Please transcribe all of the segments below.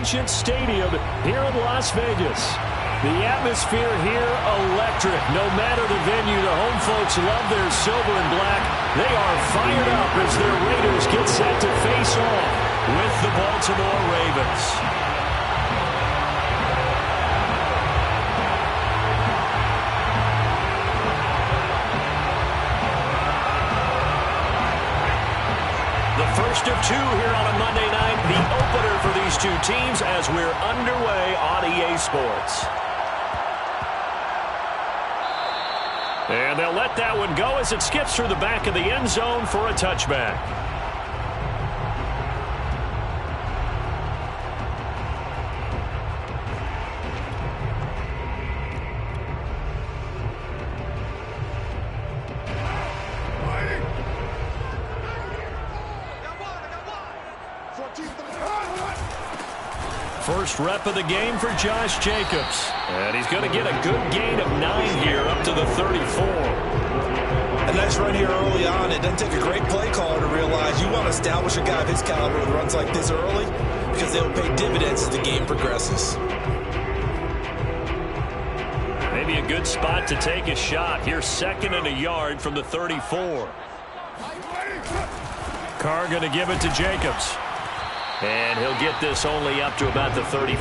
Allegiant Stadium here in Las Vegas. The atmosphere here, electric. No matter the venue, the home folks love their silver and black. They are fired up as their Raiders get set to face off with the Baltimore Ravens. First of two here on a Monday night, the opener for these two teams as we're underway on EA Sports. And they'll let that one go as it skips through the back of the end zone for a touchback. First rep of the game for Josh Jacobs. And he's going to get a good gain of 9 here up to the 34. A nice run here early on. It doesn't take a great play caller to realize you want to establish a guy of his caliber with runs like this early because they'll pay dividends as the game progresses. Maybe a good spot to take a shot. Here's 2nd and a yard from the 34. Carr going to give it to Jacobs. And he'll get this only up to about the 35.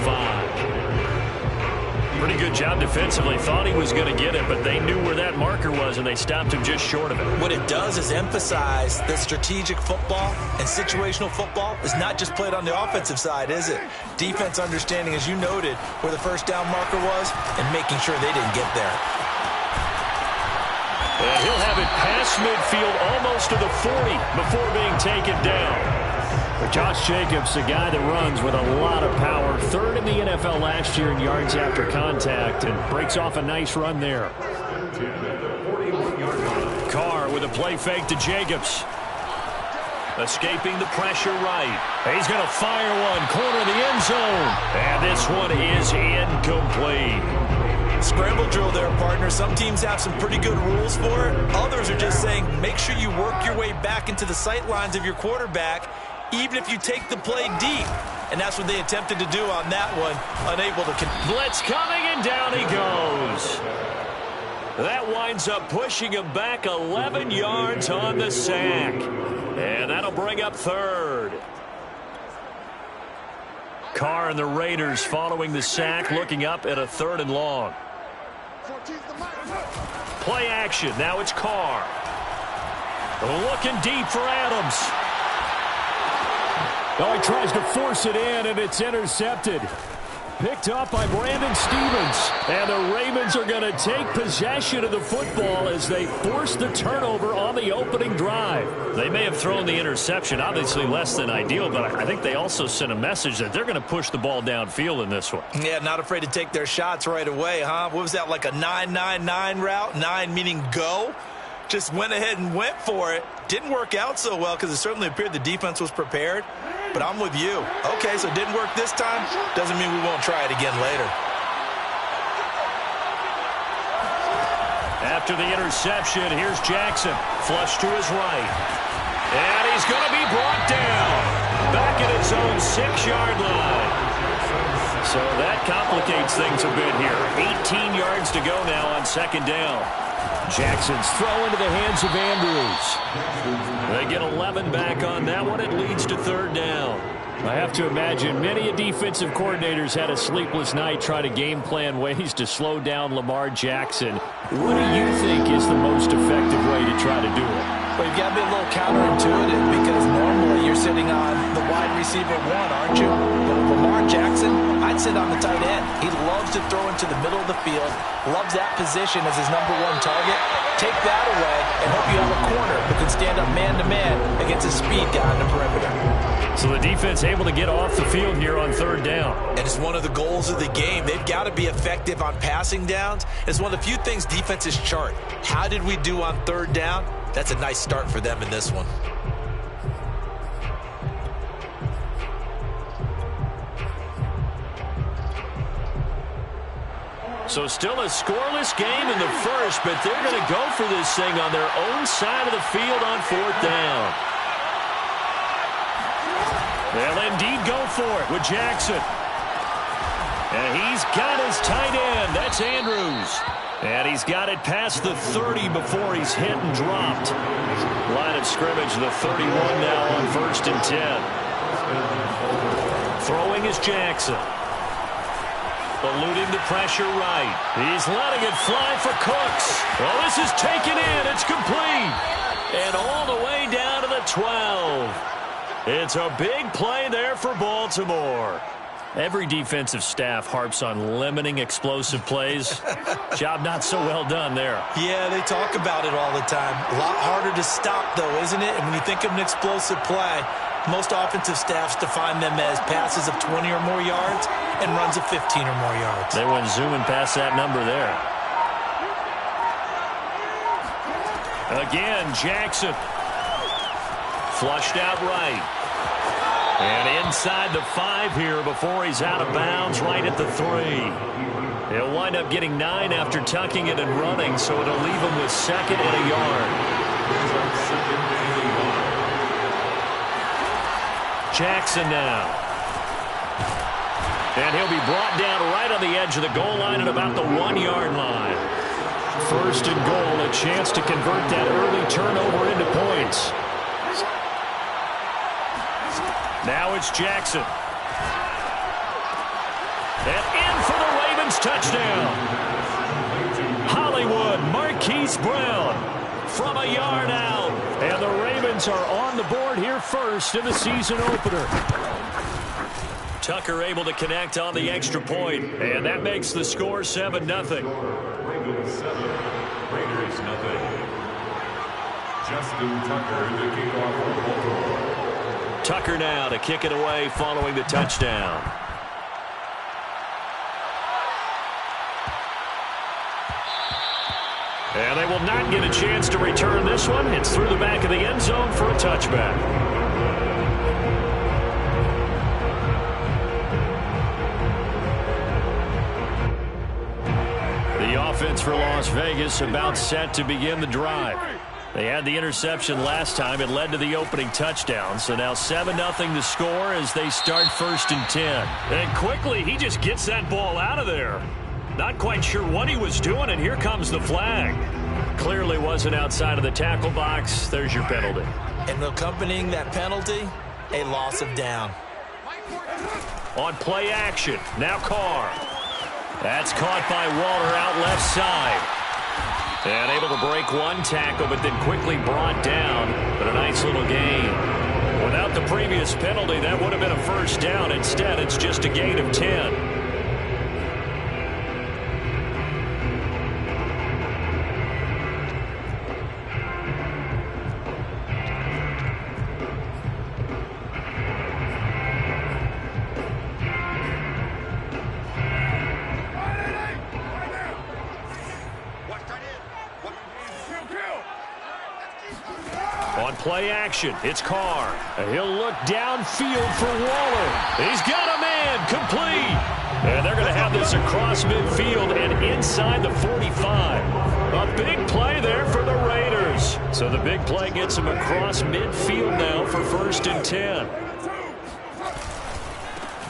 Pretty good job defensively. Thought he was going to get it, but they knew where that marker was, and they stopped him just short of it. What it does is emphasize that strategic football and situational football is not just played on the offensive side, is it? Defense understanding, as you noted, where the first down marker was and making sure they didn't get there. And he'll have it past midfield almost to the 40 before being taken down. But Josh Jacobs, a guy that runs with a lot of power. 3rd in the NFL last year in yards after contact and breaks off a nice run there. Carr with a play fake to Jacobs. Escaping the pressure right. He's going to fire one. Corner of the end zone. And this one is incomplete. Scramble drill there, partner. Some teams have some pretty good rules for it. Others are just saying make sure you work your way back into the sight lines of your quarterback, even if you take the play deep. And that's what they attempted to do on that one. Unable to... Blitz coming, and down he goes. That winds up pushing him back 11 yards on the sack. And that'll bring up 3rd. Carr and the Raiders following the sack, looking up at a 3rd and long. Play action. Now it's Carr. Looking deep for Adams. Oh, he tries to force it in, and it's intercepted. Picked up by Brandon Stephens. And the Ravens are going to take possession of the football as they force the turnover on the opening drive. They may have thrown the interception, obviously less than ideal, but I think they also sent a message that they're going to push the ball downfield in this one. Yeah, not afraid to take their shots right away, huh? What was that, like a 9-9-9 route? 9 meaning go? Just went ahead and went for it. Didn't work out so well because it certainly appeared the defense was prepared. But I'm with you. Okay, so it didn't work this time. Doesn't mean we won't try it again later. After the interception, here's Jackson. Flush to his right. And he's going to be brought down. Back at his own 6-yard line. So that complicates things a bit here. 18 yards to go now on 2nd down. Jackson's throw into the hands of Andrews. They get 11 back on that one. It leads to 3rd down. I have to imagine many defensive coordinators had a sleepless night trying to game plan ways to slow down Lamar Jackson. What do you think is the most effective way to try to do it? Well, you've got to be a little counterintuitive because normally you're sitting on the wide receiver 1, aren't you? But with Lamar Jackson, I'd sit on the tight end. He loves to throw into the middle of the field, loves that position as his #1 target. Take that away and hope you have a corner who can stand up man-to-man against a speed guy on the perimeter. So the defense able to get off the field here on 3rd down. And it's one of the goals of the game. They've got to be effective on passing downs. It's one of the few things defenses chart. How did we do on 3rd down? That's a nice start for them in this one. So still a scoreless game in the first, but they're going to go for this thing on their own side of the field on 4th down. They'll indeed go for it with Jackson. And he's got his tight end. That's Andrews. And he's got it past the 30 before he's hit and dropped. Line of scrimmage, the 31 now on 1st and 10. Throwing is Jackson. Eluding the pressure right. He's letting it fly for Cooks. Well, this is taken in. It's complete. And all the way down to the 12. It's a big play there for Baltimore. Every defensive staff harps on limiting explosive plays. Job not so well done there. Yeah, they talk about it all the time. A lot harder to stop, though, isn't it? And when you think of an explosive play, most offensive staffs define them as passes of 20 or more yards and runs of 15 or more yards. They went zooming past that number there. Again, Jackson. Flushed out right. And inside the 5 here before he's out of bounds right at the 3. He'll wind up getting 9 after tucking it and running, so it'll leave him with 2nd and a yard. Jackson now. And he'll be brought down right on the edge of the goal line at about the 1-yard line. 1st and goal, a chance to convert that early turnover into points. Now it's Jackson. And in for the Ravens touchdown. Hollywood, Marquise Brown from a yard out. And the Ravens are on the board here first in the season opener. Tucker able to connect on the extra point, and that makes the score 7-0. Ravens 7, Raiders nothing. Justin Tucker, the kickoff for Baltimore. Tucker now to kick it away following the touchdown. And they will not get a chance to return this one. It's through the back of the end zone for a touchback. The offense for Las Vegas about set to begin the drive. They had the interception last time. It led to the opening touchdown. So now 7-0 the score as they start 1st and 10. And quickly, he just gets that ball out of there. Not quite sure what he was doing, and here comes the flag. Clearly wasn't outside of the tackle box. There's your penalty. And accompanying that penalty, a loss of down. On play action, now Carr. That's caught by Waller out left side. And able to break one tackle, but then quickly brought down. But a nice little gain. Without the previous penalty, that would have been a 1st down. Instead, it's just a gain of 10. On play action, it's Carr. He'll look downfield for Waller. He's got a man, complete. And they're going to have this across midfield and inside the 45. A big play there for the Raiders. So the big play gets him across midfield now for 1st and 10.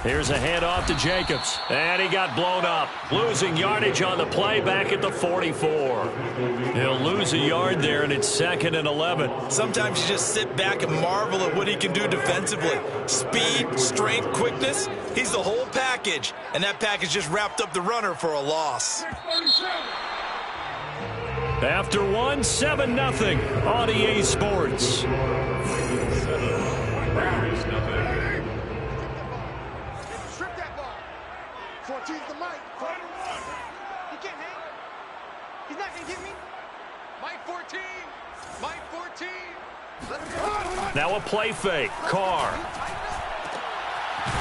Here's a handoff to Jacobs. And he got blown up. Losing yardage on the play back at the 44. He'll lose a yard there, and it's 2nd and 11. Sometimes you just sit back and marvel at what he can do defensively. Speed, strength, quickness. He's the whole package. And that package just wrapped up the runner for a loss. After 7-0 on EA Sports. 7, Raiders nothing. 14's the mic. He can't hang. He's not going to get me. Mike 14. Mike 14. Now a play fake. Carr.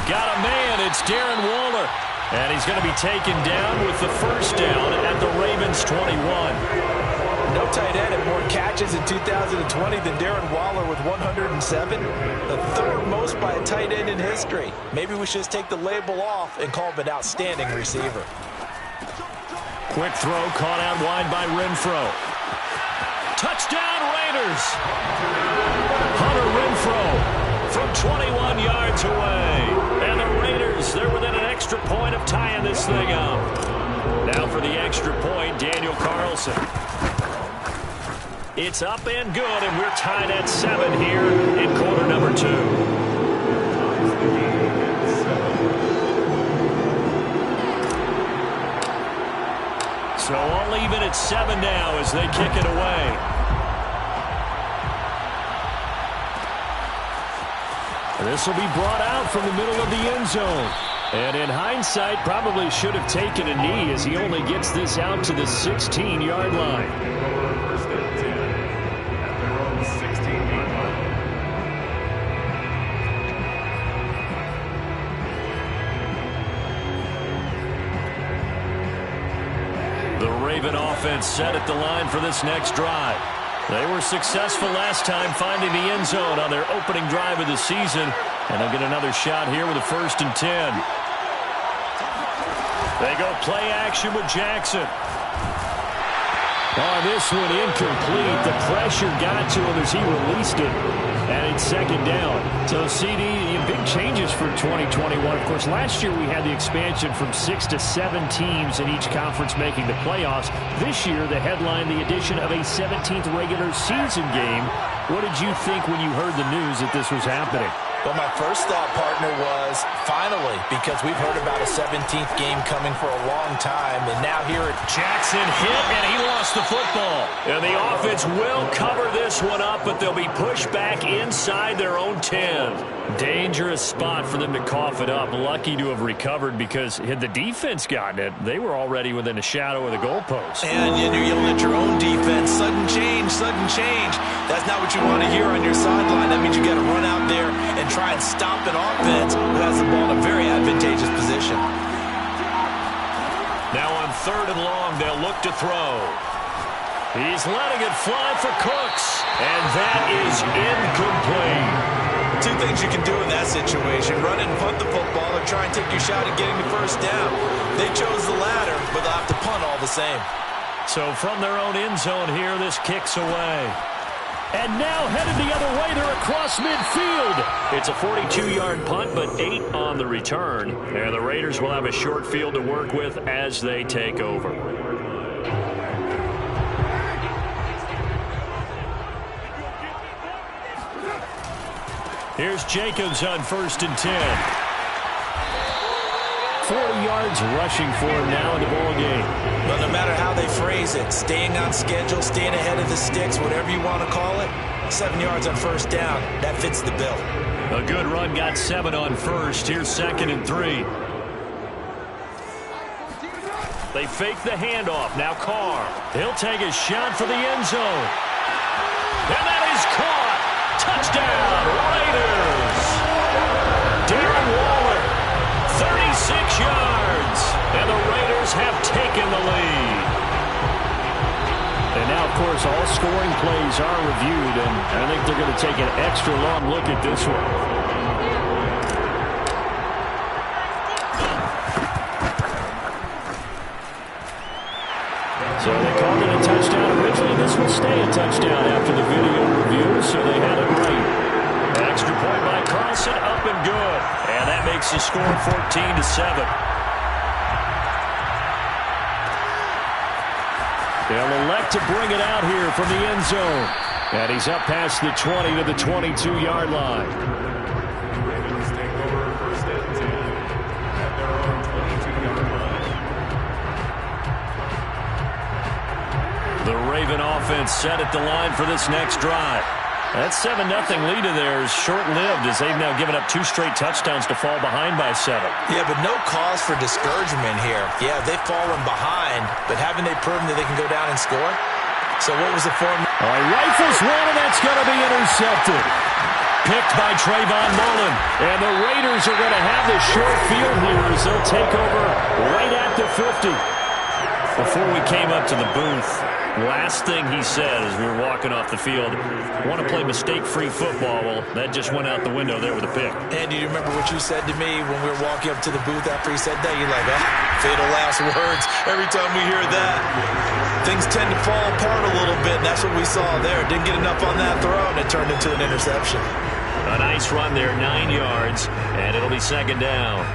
Got a man. It's Darren Waller. And he's going to be taken down with the 1st down at the Ravens 21. No tight end had more catches in 2020 than Darren Waller with 107. The 3rd most by a tight end in history. Maybe we should just take the label off and call him an outstanding receiver. Quick throw caught out wide by Renfro. Touchdown Raiders! Hunter Renfro from 21 yards away. And the Raiders, they're within an extra extra point of tying this thing up. Now for the extra point, Daniel Carlson. It's up and good, and we're tied at 7 here in quarter number 2. So all even at 7 now as they kick it away. This will be brought out from the middle of the end zone. And in hindsight, probably should have taken a knee as he only gets this out to the 16-yard line. First and 10 at their own 16-yard line. The Raven offense set at the line for this next drive. They were successful last time finding the end zone on their opening drive of the season. And they'll get another shot here with a 1st and 10. They go play action with Jackson. Oh, this one incomplete. The pressure got to him as he released it. And it's 2nd down. So, CD, big changes for 2021. Of course, last year we had the expansion from 6 to 7 teams in each conference making the playoffs. This year, the headline, the addition of a 17th regular season game. What did you think when you heard the news that this was happening? Well, my first thought, partner, was finally, because we've heard about a 17th game coming for a long time, and now here Jackson hit, and he lost the football. And the offense will cover this one up, but they'll be pushed back inside their own 10. Dangerous spot for them to cough it up. Lucky to have recovered because had the defense gotten it, they were already within a shadow of the goalpost. And you're yelling at your own defense. Sudden change, sudden change. That's not what you want to hear on your sideline. That means you got to run out there and try and stop an offense who has the ball in a very advantageous position. Now on 3rd and long, they'll look to throw. He's letting it fly for Cooks, and that is incomplete. 2 things you can do in that situation: run and punt the football, or try and take your shot at getting the 1st down. They chose the latter, but they'll have to punt all the same. So from their own end zone here, this kicks away. And now headed the other way, they're across midfield. It's a 42-yard punt, but 8 on the return. And the Raiders will have a short field to work with as they take over. Here's Jacobs on 1st and 10. 40 yards rushing for him now in the ball game. But no matter how they phrase it, staying on schedule, staying ahead of the sticks, whatever you want to call it, 7 yards on 1st down, that fits the bill. A good run got 7 on 1st. Here's 2nd and 3. They fake the handoff. Now Carr. He'll take a shot for the end zone. And that is caught. Touchdown, Raiders. Darren Waller, 36 yards. And the Raiders have taken the lead. And now, of course, all scoring plays are reviewed, and I think they're going to take an extra long look at this one. So they called it a touchdown originally. This will stay a touchdown after the video review, so they had it right. Extra point by Carlson, up and good. And that makes the score 14-7. They'll elect to bring it out here from the end zone. And he's up past the 20 to the 22-yard line. Ravens take over 1st and 10 at their own 22-yard line. The Raven offense set at the line for this next drive. That 7-0 lead of theirs short-lived as they've now given up 2 straight touchdowns to fall behind by 7. Yeah, but no cause for discouragement here. Yeah, they've fallen behind, but haven't they proven that they can go down and score? So what was the form? Rifles one, and that's going to be intercepted. Picked by Trayvon Mullen. And the Raiders are going to have this short field here as they'll take over right at the 50. Before we came up to the booth, last thing he said as we were walking off the field, want to play mistake-free football. Well, that just went out the window there with a pick. And do you remember what you said to me when we were walking up to the booth after he said that? You're like, fatal last words. Every time we hear that, things tend to fall apart a little bit, and that's what we saw there. Didn't get enough on that throw, and it turned into an interception. A nice run there, 9 yards, and it'll be 2nd down.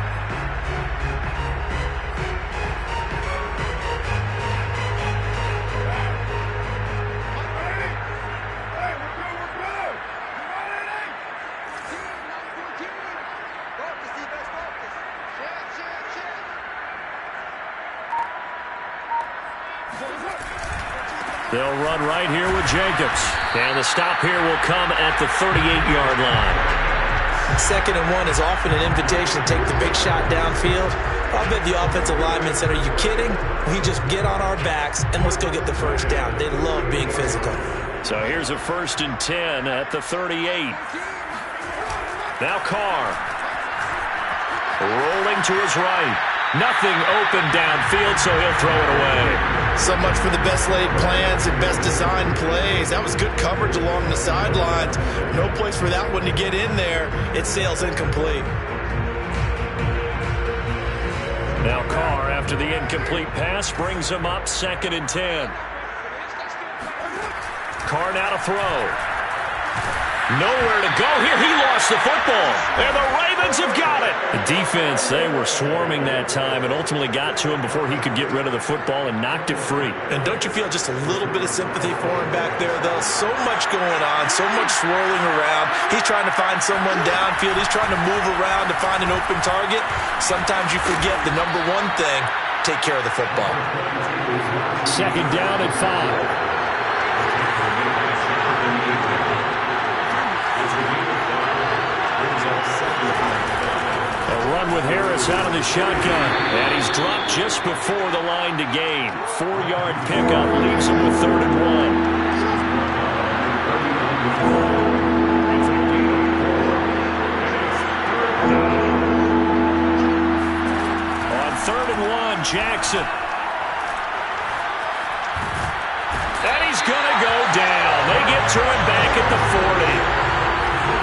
They'll run right here with Jacobs. And the stop here will come at the 38-yard line. 2nd and 1 is often an invitation to take the big shot downfield. I'll bet the offensive linemen said, are you kidding? We just get on our backs and let's go get the first down. They love being physical. So here's a 1st and 10 at the 38. Now Carr. Rolling to his right. Nothing open downfield, so he'll throw it away. So much for the best laid plans and best designed plays. That was good coverage along the sidelines. No place for that one to get in there. It sails incomplete. Now Carr, after the incomplete pass, brings him up 2nd and 10. Carr now to throw. Nowhere to go here. He lost the football. And the Ravens have got it. The defense, they were swarming that time and ultimately got to him before he could get rid of the football and knocked it free. And don't you feel just a little bit of sympathy for him back there, though? So much going on, so much swirling around. He's trying to find someone downfield. He's trying to move around to find an open target. Sometimes you forget the number one thing, take care of the football. 2nd down and 5. Run with Harris out of the shotgun. And he's dropped just before the line to gain. 4-yard pickup leaves him with 3rd and 1. On 3rd and 1, Jackson. And he's going to go down. They get to him back at the 40.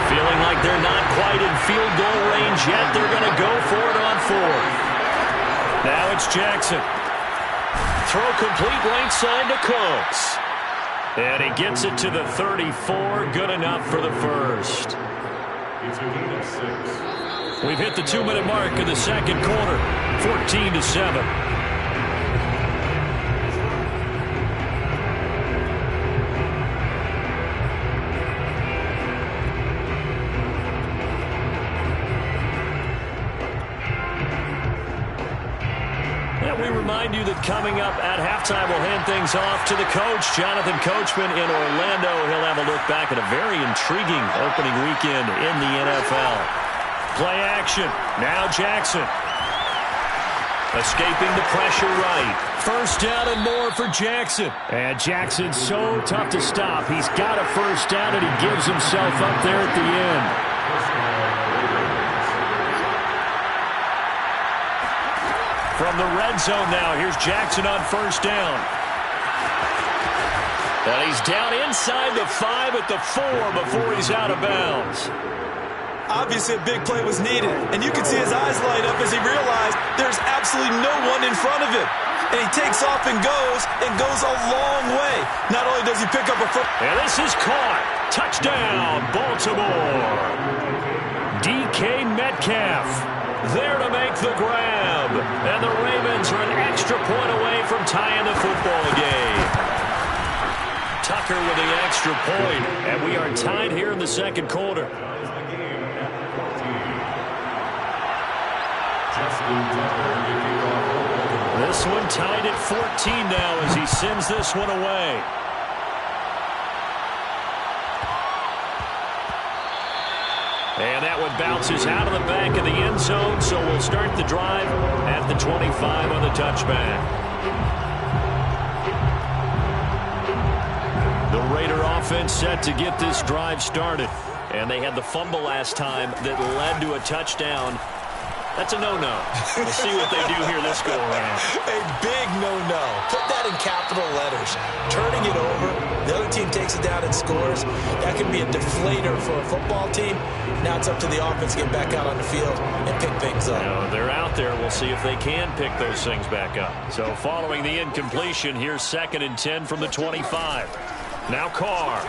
Feeling like they're not quite in field goal range yet. They're going to go for it on 4th. Now it's Jackson. Throw complete right side to Cooks. And he gets it to the 34. Good enough for the first. We've hit the 2-minute mark in the 2nd quarter. 14-7. Remind you that coming up at halftime, we'll hand things off to the coach, Jonathan Coachman in Orlando. He'll have a look back at a very intriguing opening weekend in the NFL. Play action. Now Jackson. Escaping the pressure right. 1st down and more for Jackson. And Jackson's so tough to stop. He's got a 1st down, and he gives himself up there at the end. From the red zone now, here's Jackson on 1st down. And he's down inside the 5 at the 4 before he's out of bounds. Obviously, a big play was needed, and you can see his eyes light up as he realized there's absolutely no one in front of him. And he takes off and goes a long way. Not only does he pick up a foot. And this is caught. Touchdown, Baltimore. DK Metcalf there to make the grab. And the Ravens are an extra point away from tying the football game. Tucker with the extra point. And we are tied here in the 2nd quarter. This one tied at 14 now as he sends this one away. And that one bounces out of the back of the end zone, so we'll start the drive at the 25 on the touchback. The Raider offense set to get this drive started. And they had the fumble last time that led to a touchdown. That's a no-no. We'll see what they do here this go-around. A big no-no. Put that in capital letters. Turning it over, the other team takes it down and scores. That can be a deflator for a football team. Now it's up to the offense to get back out on the field and pick things up. They're out there. We'll see if they can pick those things back up. So following the incompletion, here's 2nd and 10 from the 25. Now Carr.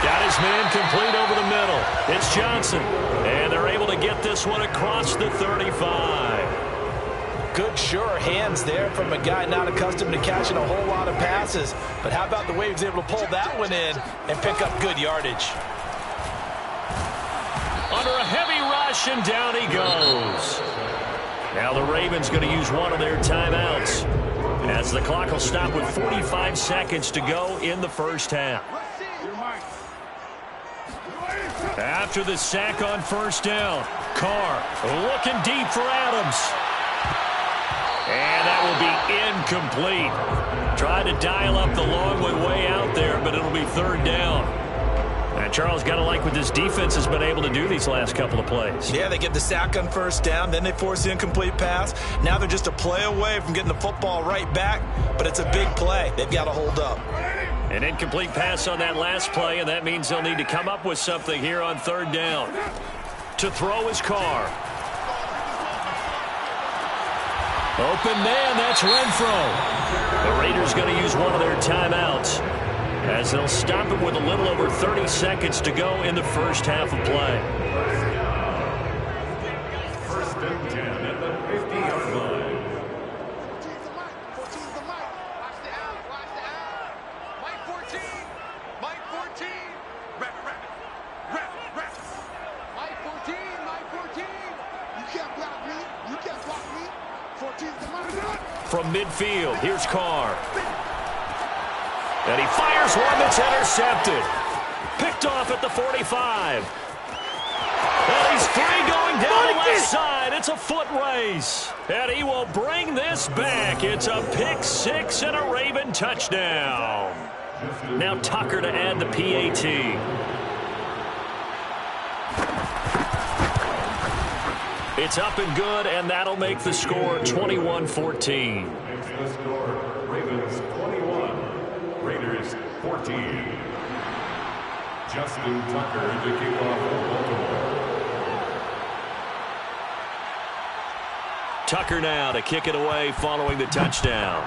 Got his man complete over the middle. It's Johnson. And they're able to get this one across the 35. Good, sure hands there from a guy not accustomed to catching a whole lot of passes. But how about the way he was able to pull that one in and pick up good yardage? Under a heavy rush, and down he goes. Now the Ravens going to use one of their timeouts. as the clock will stop with 45 seconds to go in the first half. After the sack on first down, Carr looking deep for Adams. And that will be incomplete. Tried to dial up the long one way out there, but it'll be third down. And Charles, got to like what this defense has been able to do these last couple of plays. Yeah, they get the sack on first down, then they force the incomplete pass. Now they're just a play away from getting the football right back, but it's a big play. They've got to hold up. An incomplete pass on that last play, and that means they'll need to come up with something here on third down. To throw is Carr. Open man, that's Renfro. The Raiders going to use one of their timeouts as they'll stop it with a little over 30 seconds to go in the first half of play. First and 10 at the 50-yard line. Mike 14. Mike 14. You can't block me. 14's the money. From midfield, here's Carr. And he fires one that's intercepted. Picked off at the 45. And he's free going down the left side. It's a foot race. And he will bring this back. It's a pick six and a Raven touchdown. Now Tucker to add the PAT. It's up and good, and that'll make the score 21-14. Makes the score Ravens 21, Raiders 14. Justin Tucker to kick off for Baltimore. Tucker now to kick it away following the touchdown.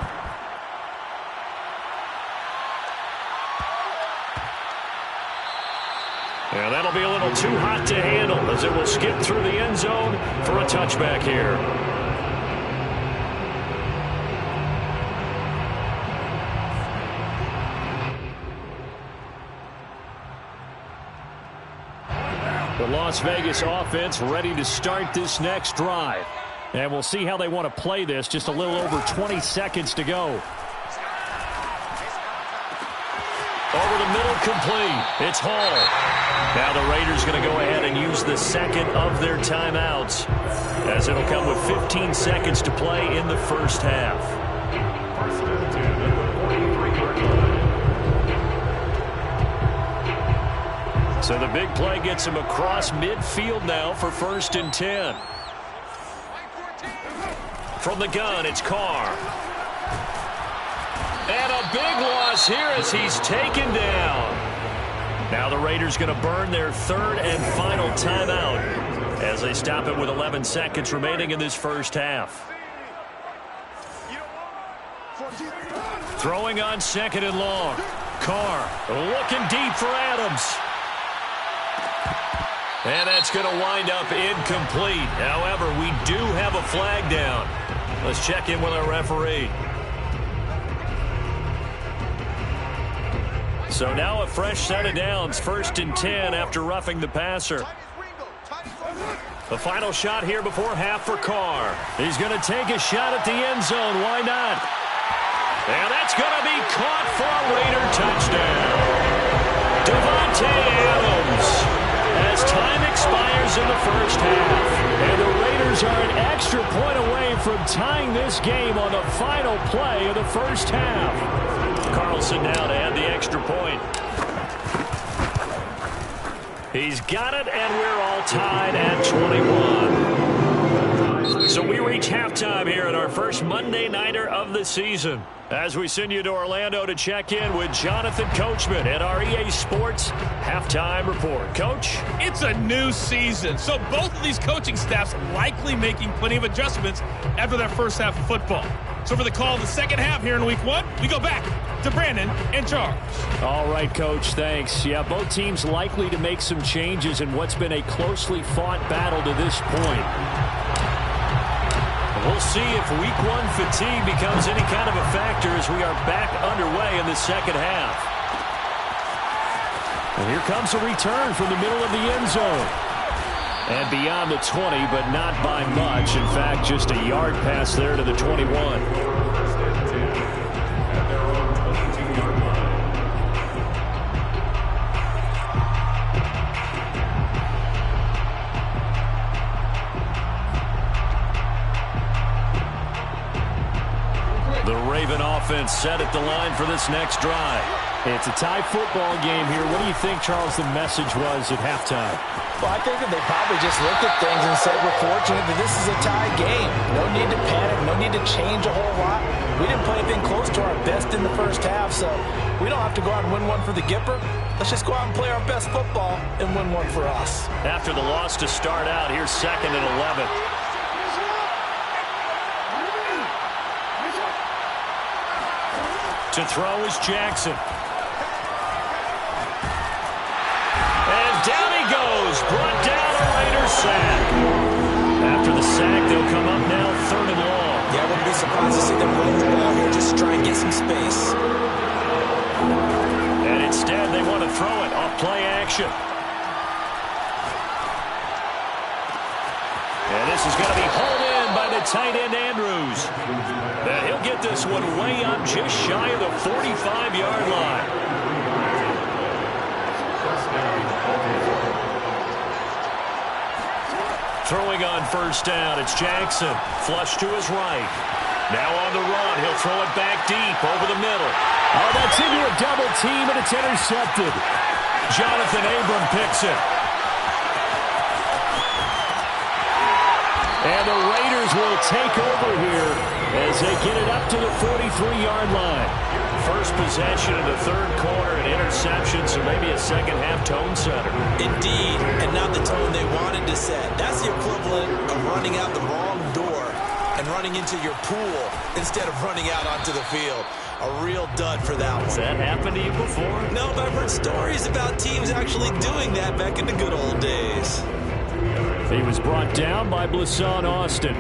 And that'll be a little too hot to handle as it will skip through the end zone for a touchback here. The Las Vegas offense ready to start this next drive. And we'll see how they want to play this. Just a little over 20 seconds to go. Over the middle, complete. It's Hall. Now the Raiders going to go ahead and use the second of their timeouts, as it'll come with 15 seconds to play in the first half. First and 10 at the 43-yard line. So the big play gets him across midfield now for first and 10. From the gun, it's Carr. And a big loss here as he's taken down. Now the Raiders going to burn their third and final timeout as they stop it with 11 seconds remaining in this first half. Throwing on second and long. Carr looking deep for Adams. And that's going to wind up incomplete. However, we do have a flag down. Let's check in with our referee. So now a fresh set of downs, first and 10 after roughing the passer. The final shot here before half for Carr. He's going to take a shot at the end zone. Why not? And that's going to be caught for a Raider touchdown. Davante Adams. As time expires in the first half. And the Raiders are an extra point away from tying this game on the final play of the first half. Carlson now to add the extra point. He's got it, and we're all tied at 21. So we reach halftime here at our first Monday Nighter of the season, as we send you to Orlando to check in with Jonathan Coachman at our EA Sports Halftime Report. Coach? It's a new season, so both of these coaching staffs likely making plenty of adjustments after their first half of football. So for the call of the second half here in Week 1, we go back to Brandon and Charles. All right, Coach, thanks. Yeah, both teams likely to make some changes in what's been a closely fought battle to this point. We'll see if Week 1 fatigue becomes any kind of a factor as we are back underway in the second half. And here comes a return from the middle of the end zone. And beyond the 20, but not by much. In fact, just a yard pass there to the 21. Raven offense set at the line for this next drive. It's a tie football game here. What do you think, Charles, the message was at halftime? Well, I think that they probably just looked at things and said, we're fortunate that this is a tie game. No need to panic, no need to change a whole lot. We didn't play anything close to our best in the first half, so we don't have to go out and win one for the Gipper. Let's just go out and play our best football and win one for us. After the loss to start out, here's 2nd and 11. To throw is Jackson. And down he goes. Brought down a Raiders sack. After the sack, they'll come up now 3rd and long. Yeah, I wouldn't be surprised to see them run the ball here. Just try and get some space. And instead, they want to throw it off play action. And this is going to be hauled in by the tight end, Andrews. And he'll get this one way up just shy of the 45-yard line. Throwing on 1st down, it's Jackson. Flush to his right. Now on the run, he'll throw it back deep over the middle. Oh, that's into a double team, and it's intercepted. Jonathan Abram picks it. And the Raiders will take over here as they get it up to the 43-yard line. First possession of the 3rd quarter, an interception, so maybe a second-half tone setter. Indeed, and not the tone they wanted to set. That's the equivalent of running out the wrong door and running into your pool instead of running out onto the field. A real dud for that one. Has that happened to you before? No, but I've heard stories about teams actually doing that back in the good old days. He was brought down by Blasson Austin.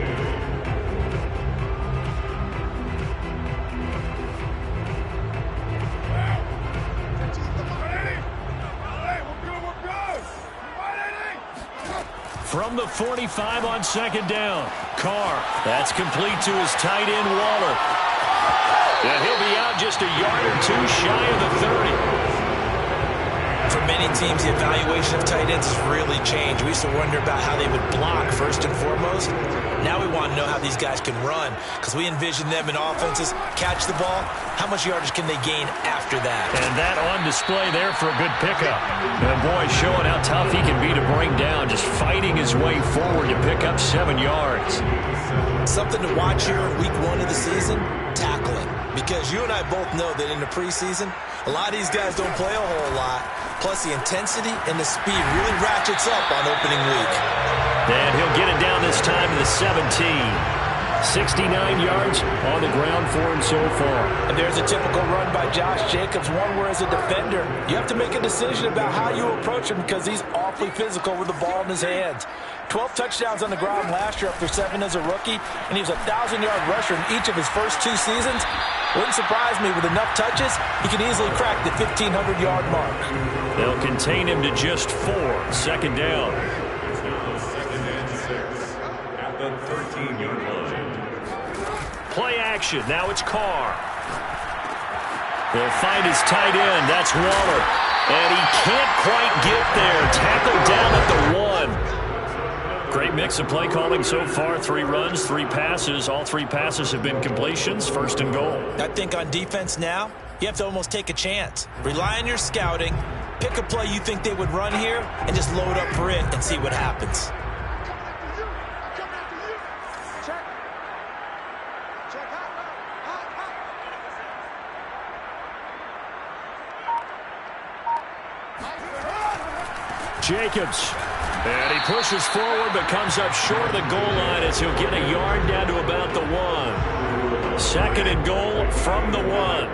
From the 45 on 2nd down. Carr. That's complete to his tight end, Waller. And he'll be out just a yard or 2 shy of the 30. For many teams, the evaluation of tight ends has really changed. We used to wonder about how they would block first and foremost. Now we want to know how these guys can run because we envision them in offenses, catch the ball, how much yardage can they gain after that? And that on display there for a good pickup. And boy, showing how tough he can be to bring down, just fighting his way forward to pick up 7 yards. Something to watch here in week 1 of the season, tackling. Because you and I both know that in the preseason, a lot of these guys don't play a whole lot. Plus, the intensity and the speed really ratchets up on opening week. And he'll get it down this time to the 17. 69 yards on the ground for him so far. And there's a typical run by Josh Jacobs, one where as a defender, you have to make a decision about how you approach him because he's awfully physical with the ball in his hands. 12 touchdowns on the ground last year after 7 as a rookie, and he was a 1,000-yard rusher in each of his first 2 seasons. Wouldn't surprise me, with enough touches, he can easily crack the 1,500-yard mark. They'll contain him to just 4. 2nd down. Second and 6 at the 13-yard line. Play action. Now it's Carr. They'll find his tight end. That's Waller. And he can't quite get there. Tackled down at the 1. Great mix of play calling so far. 3 runs, 3 passes. All 3 passes have been completions. 1st and goal. I think on defense now, you have to almost take a chance. Rely on your scouting. Pick a play you think they would run here and just load up for it and see what happens. Jacobs. And he pushes forward but comes up short of the goal line as he'll get a yard down to about the 1. 2nd and goal from the 1.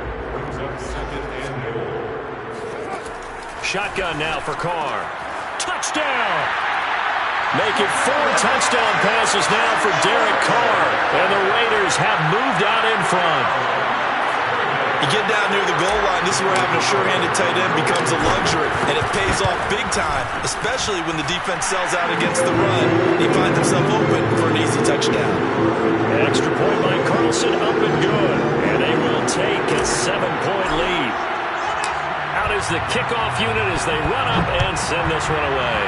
Shotgun now for Carr. Touchdown! Make it 4 touchdown passes now for Derek Carr. And the Raiders have moved out in front. You get down near the goal line, this is where having a sure-handed tight end becomes a luxury, and it pays off big time, especially when the defense sells out against the run. He finds himself open for an easy touchdown. Extra point by Carlson, up and good. And they will take a 7-point lead. Out is the kickoff unit as they run up and send this one away.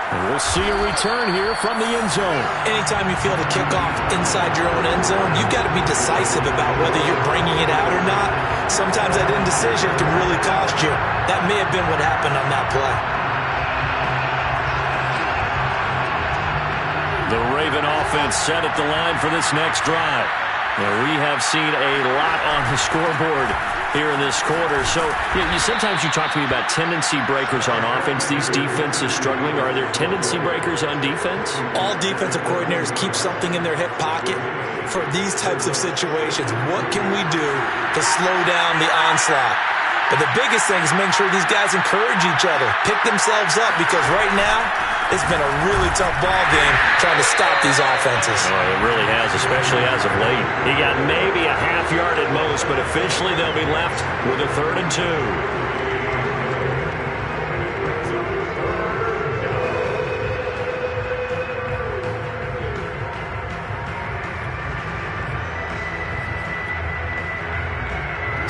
And we'll see a return here from the end zone. Anytime you feel the kickoff inside your own end zone, you've got to be decisive about whether you're bringing it out or not. Sometimes that indecision can really cost you. That may have been what happened on that play. The Raven offense set at the line for this next drive. Now, we have seen a lot on the scoreboard here in this quarter. So sometimes you talk to me about tendency breakers on offense. These defenses struggling. Are there tendency breakers on defense? All defensive coordinators keep something in their hip pocket for these types of situations. What can we do to slow down the onslaught? But the biggest thing is make sure these guys encourage each other, pick themselves up, because right now it's been a really tough ball game trying to stop these offenses. Oh, it really has, especially as of late. He got maybe a half yard at most, but officially they'll be left with a 3rd and 2.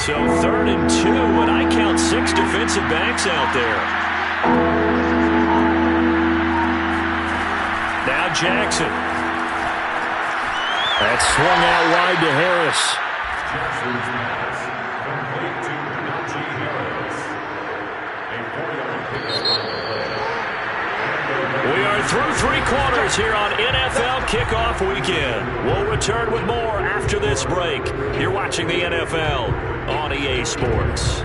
So 3rd and 2, and I count 6 defensive backs out there. Now Jackson. That's swung out wide to Harris. Jackson's pass complete to Najee Harris. A 4-yard pickup on the play. We are through 3 quarters here on NFL Kickoff Weekend. We'll return with more after this break. You're watching the NFL on EA Sports.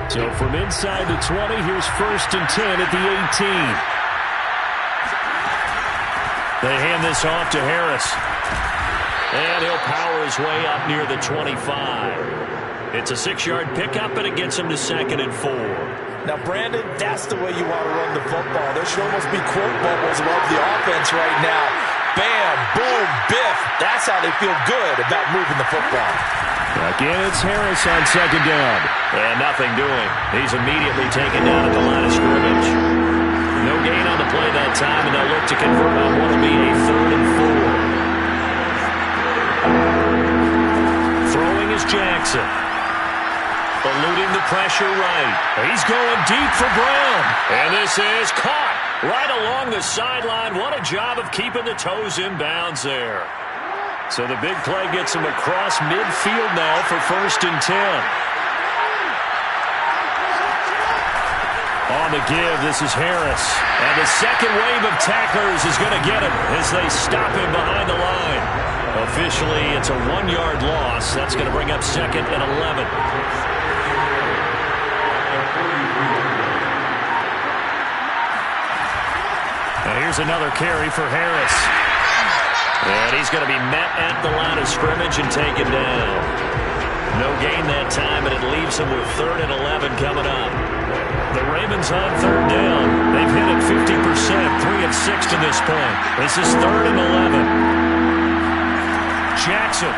So from inside the 20, here's 1st and 10 at the 18. They hand this off to Harris. And he'll power his way up near the 25. It's a 6-yard pickup, and it gets him to 2nd and 4. Now, Brandon, that's the way you want to run the football. There should almost be quote bubbles above the offense right now. Bam, boom, biff. That's how they feel good about moving the football. Again, it's Harris on 2nd down. And nothing doing. He's immediately taken down at the line of scrimmage. No gain on the play that time, and they'll look to convert on what will be a 3rd and 4. Throwing is Jackson. Eluding the pressure right. He's going deep for Brown. And this is caught right along the sideline. What a job of keeping the toes in bounds there. So the big play gets him across midfield now for 1st and 10. On the give, this is Harris. And the second wave of tacklers is going to get him as they stop him behind the line. Officially, it's a 1-yard loss. That's going to bring up 2nd and 11. And here's another carry for Harris. And he's going to be met at the line of scrimmage and taken down. No gain that time, and it leaves him with 3rd and 11 coming up. The Ravens on 3rd down. They've hit it 50%, 3 of 6 to this point. This is 3rd and 11. Jackson.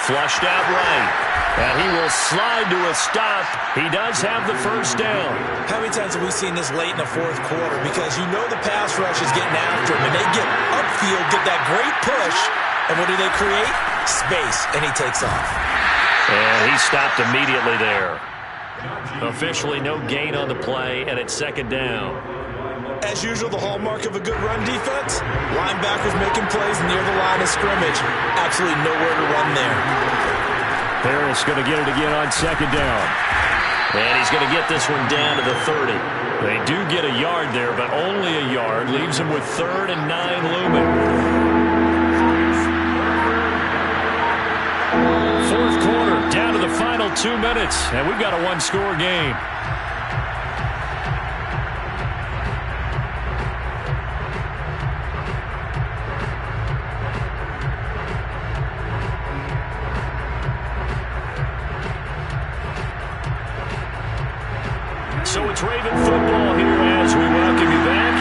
Flushed out right. And he will slide to a stop. He does have the 1st down. How many times have we seen this late in the 4th quarter? Because you know the pass rush is getting after him, and they get upfield, get that great push, and what do they create? Space, and he takes off. And he stopped immediately there. Officially no gain on the play, and it's 2nd down. As usual, the hallmark of a good run defense, linebackers making plays near the line of scrimmage. Absolutely nowhere to run there. Harris going to get it again on 2nd down. And he's going to get this one down to the 30. They do get a yard there, but only a yard. Leaves him with 3rd and 9 looming. 4th quarter, down to the final 2 minutes, and we've got a 1-score game. So it's Raven football here as we welcome you back.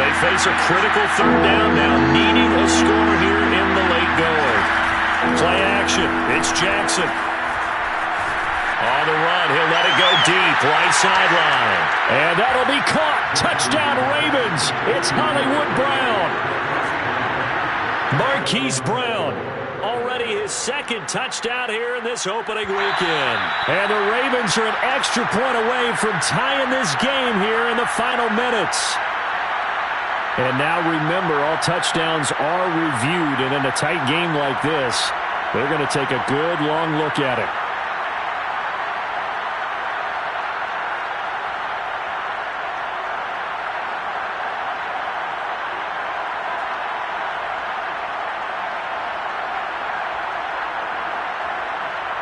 They face a critical 3rd down now, needing a score here in the late going. Play action. It's Jackson. On the run, he'll let it go deep, right sideline. And that'll be caught. Touchdown Ravens. It's Hollywood Brown. Marquise Brown already his second touchdown here in this opening weekend. And the Ravens are an extra point away from tying this game here in the final minutes. And now remember, all touchdowns are reviewed, and in a tight game like this, they're going to take a good long look at it.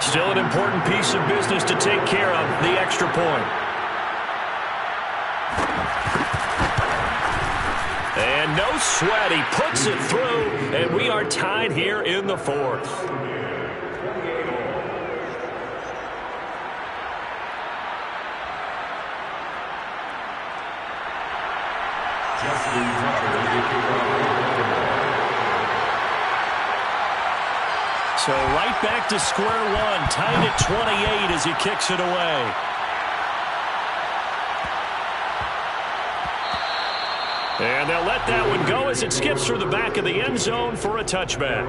Still an important piece of business to take care of, the extra point. And no sweat, he puts it through, and we are tied here in the fourth. So right back to square one, tied at 28 as he kicks it away. And they'll let that one go as it skips through the back of the end zone for a touchback.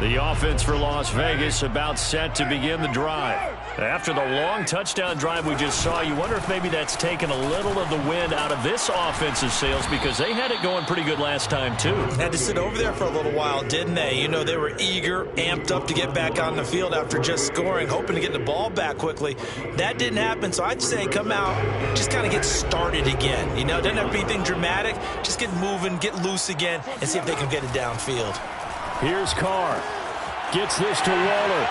The offense for Las Vegas about set to begin the drive. After the long touchdown drive we just saw, you wonder if maybe that's taken a little of the wind out of this offensive sails, because they had it going pretty good last time too. Had to sit over there for a little while, didn't they? You know, they were eager, amped up to get back on the field after just scoring, hoping to get the ball back quickly. That didn't happen, so I'd say come out, just kind of get started again. You know, it doesn't have to be anything dramatic. Just get moving, get loose again, and see if they can get it downfield. Here's Carr. Gets this to Waller.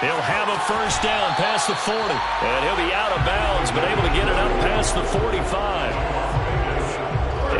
He'll have a first down past the 40. And he'll be out of bounds, but able to get it up past the 45.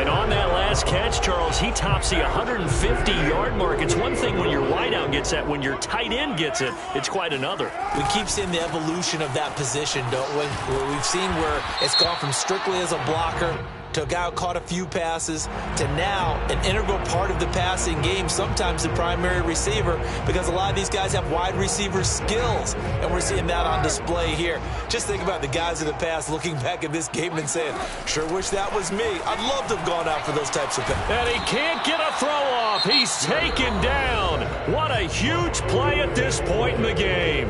And on that last catch, Charles, he tops the 150-yard mark. It's one thing when your wideout gets that. When your tight end gets it, it's quite another. We keep seeing the evolution of that position, don't we? We've seen where it's gone from strictly as a blocker to a guy who caught a few passes, to now an integral part of the passing game, sometimes the primary receiver, because a lot of these guys have wide receiver skills, and we're seeing that on display here. Just think about the guys in the past looking back at this game and saying, sure wish that was me. I'd love to have gone out for those types of passes. And he can't get a throw off. He's taken down. What a huge play at this point in the game.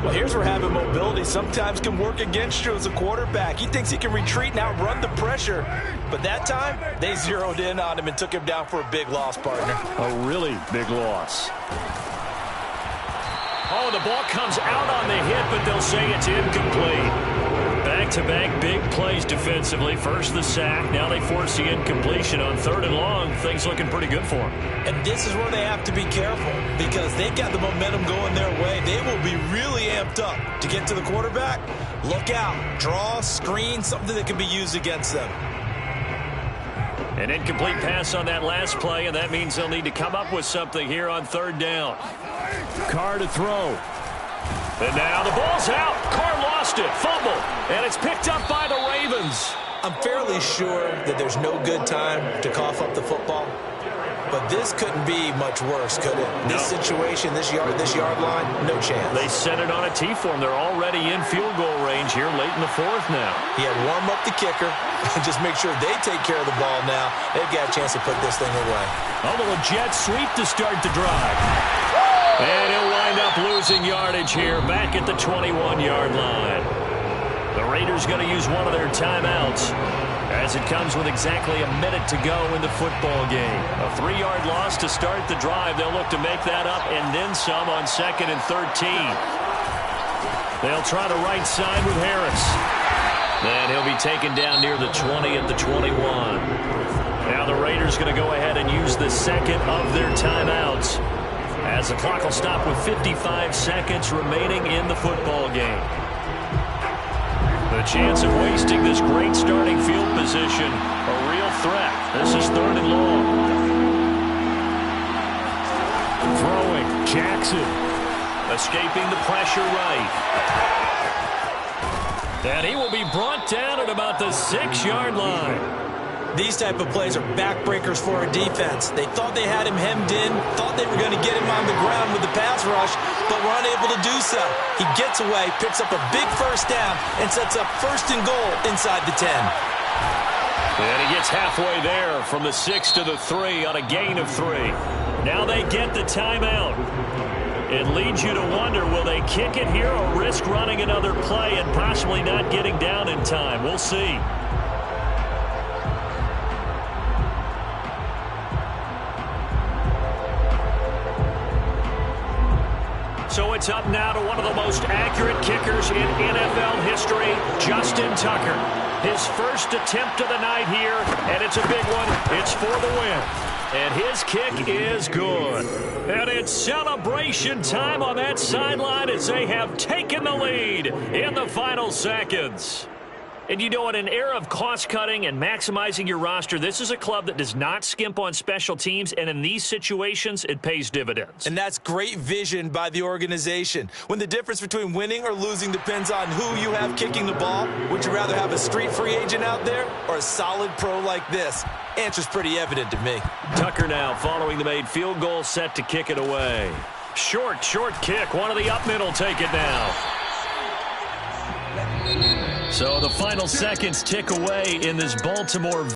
Well, here's where having mobility sometimes can work against you as a quarterback. He thinks he can retreat and outrun the pressure. But that time, they zeroed in on him and took him down for a big loss, partner. A really big loss. Oh, the ball comes out on the hit, but they'll say it's incomplete. Back-to-back big plays defensively. First the sack. Now they force the incompletion on 3rd and long. Things looking pretty good for them. And this is where they have to be careful, because they've got the momentum going their way. They will be really amped up to get to the quarterback. Look out. Draw, screen, something that can be used against them. An incomplete pass on that last play, and that means they'll need to come up with something here on 3rd down. Carr to throw. And now the ball's out. Carr lost it. Fumble. And it's picked up by the Ravens. I'm fairly sure that there's no good time to cough up the football. But this couldn't be much worse, could it? No. This situation, this yard line, no chance. They set it on a T for him. They're already in field goal range here late in the 4th now. Yeah, warm up the kicker and just make sure they take care of the ball now. They've got a chance to put this thing away. A little jet sweep to start the drive. And he'll wind up losing yardage here back at the 21-yard line. The Raiders going to use one of their timeouts as it comes with exactly a minute to go in the football game. A 3-yard loss to start the drive. They'll look to make that up and then some on 2nd and 13. They'll try the right side with Harris. And he'll be taken down near the 20 at the 21. Now the Raiders going to go ahead and use the second of their timeouts, as the clock will stop with 55 seconds remaining in the football game. The chance of wasting this great starting field position, a real threat. This is 3rd and long. Throwing. Jackson. Escaping the pressure right. And he will be brought down at about the 6-yard line. These type of plays are backbreakers for a defense. They thought they had him hemmed in, thought they were going to get him on the ground with the pass rush, but were unable to do so. He gets away, picks up a big first down, and sets up 1st and goal inside the 10. And he gets halfway there from the 6 to the 3 on a gain of 3. Now they get the timeout. It leads you to wonder, will they kick it here or risk running another play and possibly not getting down in time? We'll see. So it's up now to one of the most accurate kickers in NFL history, Justin Tucker. His first attempt of the night here, and it's a big one. It's for the win. And his kick is good. And it's celebration time on that sideline as they have taken the lead in the final seconds. And you know, in an era of cost-cutting and maximizing your roster, this is a club that does not skimp on special teams, and in these situations, it pays dividends. And that's great vision by the organization. When the difference between winning or losing depends on who you have kicking the ball, would you rather have a street free agent out there or a solid pro like this? Answer's pretty evident to me. Tucker now following the made field goal, set to kick it away. Short kick. One of the up middle take it now. So the final seconds tick away in this Baltimore